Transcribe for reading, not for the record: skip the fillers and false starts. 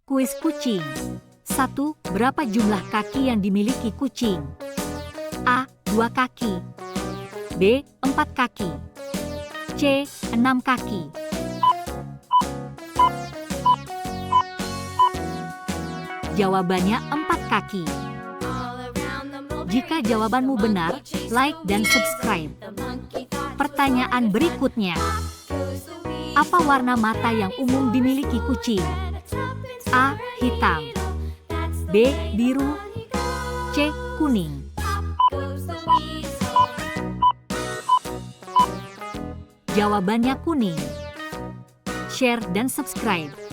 Kuis kucing. 1. Berapa jumlah kaki yang dimiliki kucing? A. 2 kaki. B. 4 kaki. C. 6 kaki. Jawabannya 4 kaki. Jika jawabanmu benar, like dan subscribe. Pertanyaan berikutnya. Apa warna mata yang umum dimiliki kucing? A. Hitam. B. Biru. C. Kuning. Jawabannya kuning. Share dan subscribe.